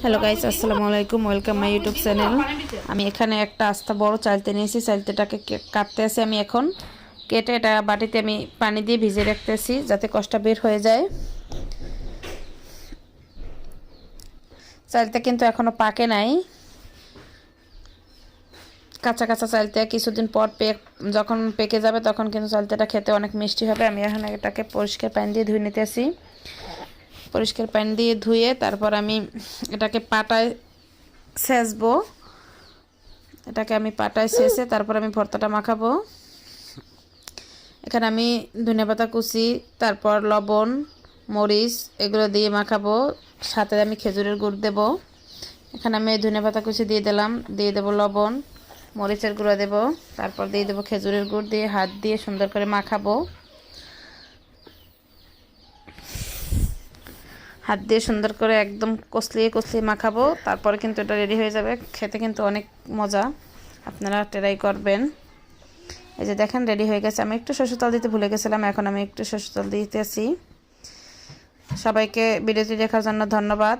Hello guys, আসসালামু আলাইকুম। Welcome my YouTube channel. আমি এখানে একটা আস্তা বড় চালতে নিয়েছি। চালতেটাকে কাটতে আসি আমি এখন। কেটে এটা বাটিতে আমি পানি দিয়ে ভিজিয়ে রাখতেছি যাতে কষটা বের হয়ে যায়। চালতে কিন্তু এখনো পাকে নাই, কাঁচা কাঁচা চালতে। কিছুদিন পর যখন পেকে যাবে তখন কিন্তু চালতেটা খেতে অনেক মিষ্টি হবে। আমি এখন এটাকে পরিষ্কার পানি দিয়ে ধুয়ে নিতেছি। পরিষ্কার পানি দিয়ে ধুয়ে তারপর আমি এটাকে পাটায় ছেঁচবো। এটাকে আমি পাটায় ছেঁচে তারপর আমি ভর্তাটা মাখাবো। এখানে আমি ধনেপাতা কুচি, তারপর লবণ, মরিচ এগুলো দিয়ে মাখাবো। সাথে আমি খেজুরের গুড় দেব। এখানে আমি ধনেপাতা কুচি দিয়ে দিলাম, দিয়ে দেবো লবণ, মরিচের গুঁড়ো দেব, তারপর দিয়ে দেবো খেজুরের গুড়, দিয়ে হাত দিয়ে সুন্দর করে মাখাবো। হাত দিয়ে সুন্দর করে একদম কষলিয়ে কষলিয়ে মাখাবো। তারপরে কিন্তু এটা রেডি হয়ে যাবে। খেতে কিন্তু অনেক মজা, আপনারা ট্রাই করবেন। এই যে দেখেন রেডি হয়ে গেছে। আমি একটু সরষের তেল দিতে ভুলে গেছিলাম, এখন আমি একটু সরষের তেল দিতেছি। সবাইকে ভিডিওটি দেখার জন্য ধন্যবাদ।